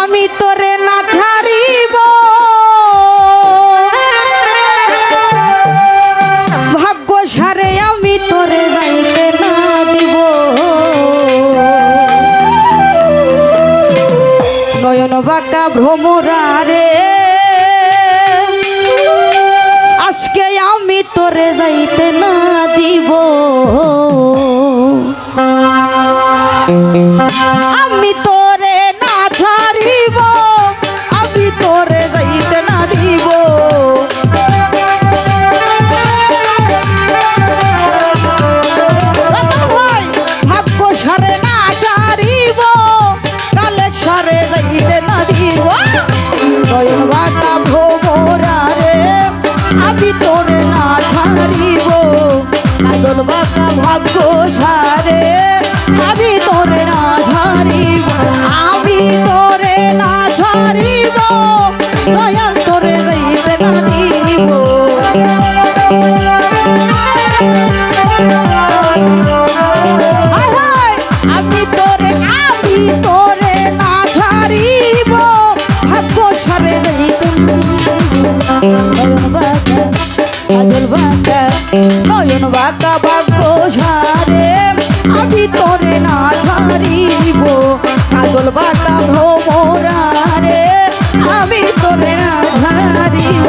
আমি তোরে না ছাড়িব ভাগ্য সারে আমি তোরে যাইতে না দিব নয়ন বাঁকা ভ্রমরা রে আজকে আমি তোরে যাইতে না দিব আমি তোরে না ছাড়িব আমি তোরে যাইতে না দিব ভাগ্য সারে না ছাড়িব কালে সারে যাইতে না দিব নয়ন বাঁকা ভোমরা রে আমি তোরে না ছাড়িব কাজল বাঁকা ভাগ্য সারে আমি তোরে না ছাড়িব আমি তোরে না ছাড়িব দয়াল তোরে যাইতে না দিব আমি তোরে না ছাড়িব ভাগ্য সারে যাইতে কাজল বাঁকা নয়ন বাঁকা ভাগ্য সারে আমি তোরে না ছাড়িব কাজল বাঁকা ভোমরা রে আমি তোরে না ছাড়িব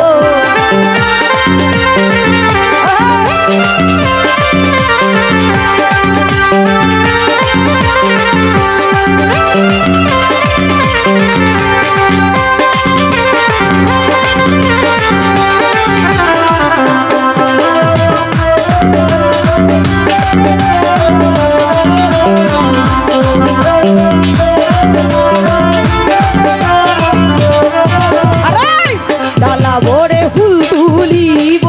ভরে ফুল তুলিব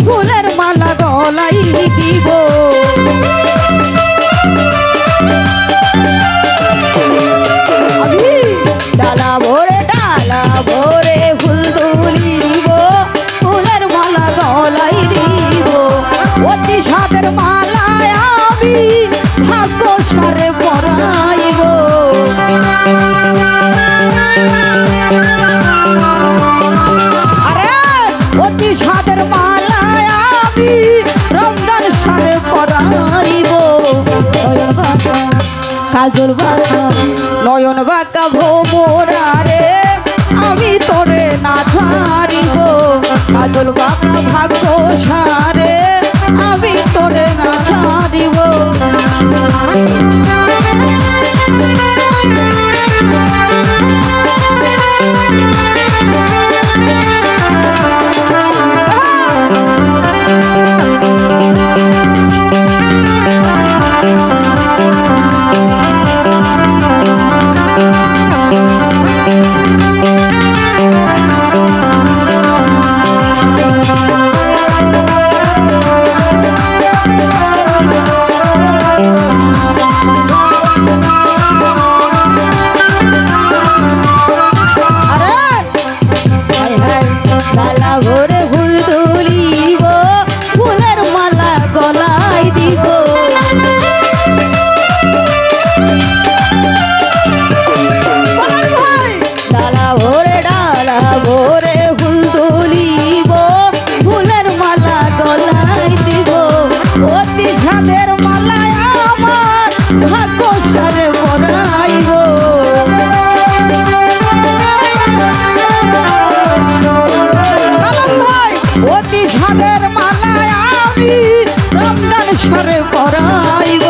ফুলের মালা গলাই দিব ডালা ভরে ফুল তুলিব ফুলের মালা গলাই দিব অতি সাদের মালায় আমি ভাগ্য সারে পরাইব অতি সাদের মালায় আমি রমজান সারে পরাইব নয়ন বাঁকা কাজল বাঁকা নয়ন বাঁকা ভোমরা রে আমি তোরে না ছাড়িব কাজল বাঁকা ভাগ্য সারে আমি তোরে না ছাড়িব ডালা ভরে ফুল তুলিব ফুলের মালা গলাই দিব ডালা ভরে ফুল তুলিব ফুলের মালা গলাই দিব অতি সাদের মালায় আমার ভাগ্য সারে পরাইব অতি সাদের মালায় আমি রমজান সারে পরাইব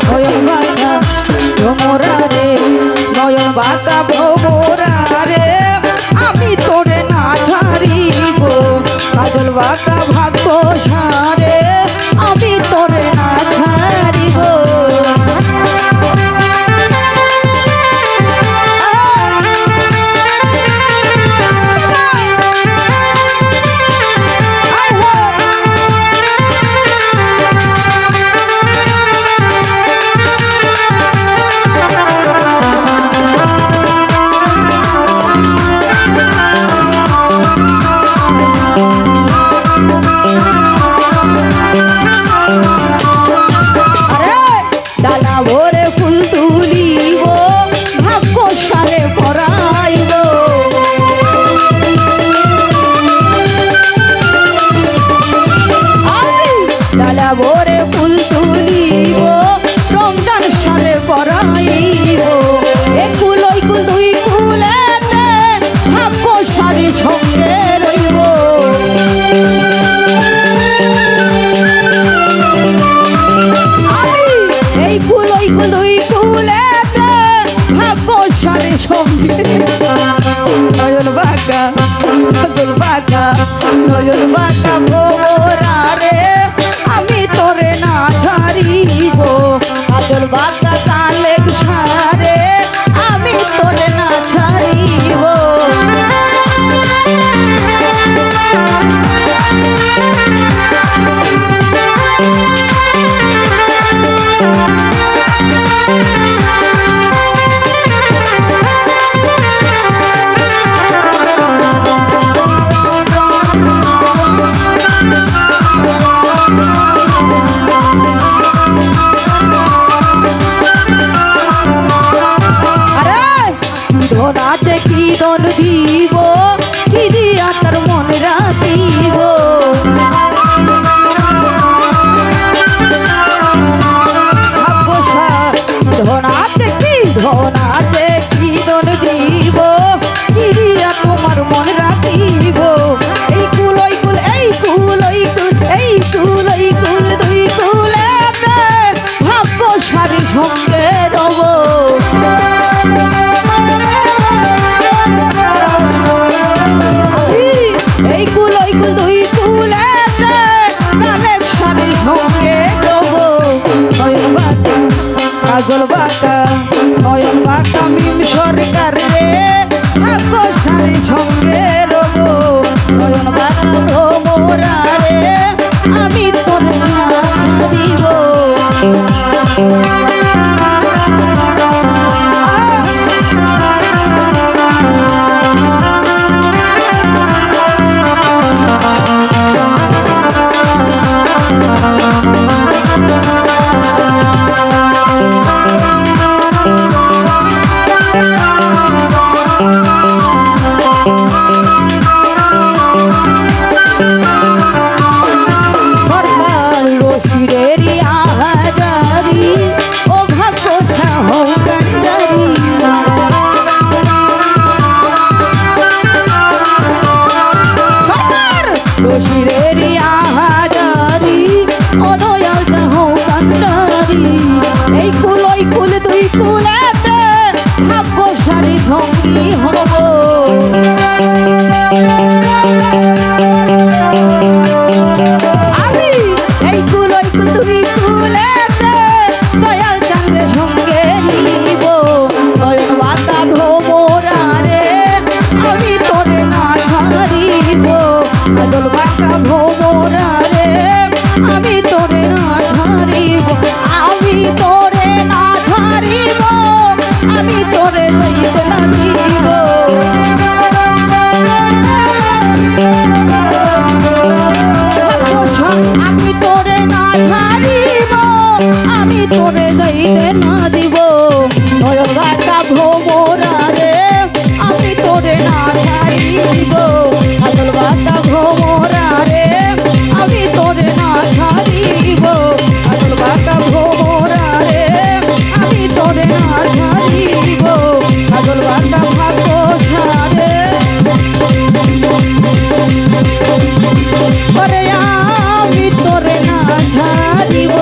নয়ন বাঁকা ভোমরা রে নয়ন বাঁকা ভোমরা রে আমি তোরে না ছাড়িব কাজল বাঁকা ভাগ্য সারে আমি তোরে না ছাড়িব সঙ্গে নয়ন বাঁকা কাজল বাঁকা নয়ন বাঁকা ভোরা রে আমি তোরে না ছাড়িব কাজল বাঁকা কালে সারে আমি তোরে না ছাড়িব ধরাতে কি দন দিব কি দিয়া তার মন রাখিব ধনাতে কি দন দিব কি দিয়া তোমার মন রাখিব এই কুল ওই কুল এই কুল ওই কুল এই কুল ওই কুল দুই কুলে ভাগ্য সারি সঙ্গে রব এই কুল ওই কুল দুই কুলে কালের সারি সঙ্গে রব নয়ন বাঁকা কাজল বাঁকা নয়ন বাঁকা মিম সরকার রে ভাগ্য সারি সঙ্গে রব নয়ন বাঁকা ভ্রমরা রে আমি তোরে না ছাড়িব এই কুল ওই কুল দুই কুলেতে ভাগ্য সারি সঙ্গী হব আমি এই কুল ওই কুল দুই কুলেতে দয়াল চাঁদে সঙ্গে নিব নয়ন বাঁকা ভ্রমরা রে আমি তোরে না ছাড়িব কাজল বাঁকা ভ্রমরা রে আমি তোরে না ছাড়িব আমি তোরে না ছাড়িব আমি তোরে যাইতে না দিব আমি তোরে না ছাড়িব আমি তোরে যাইতে না দিব নয়ন বাঁকা ভ্রমরা রে আমি তোরে না ছাড়িব কাজল বাঁকা ভ্রমরা রে আমি তোরে না ছাড়িব কাজল বাঁকা ভ্রমরা রে আমি তোরে না ছাড়িব কাজল বাঁকা ভাগ্য সারে আমি তোরে না ছাড়িব।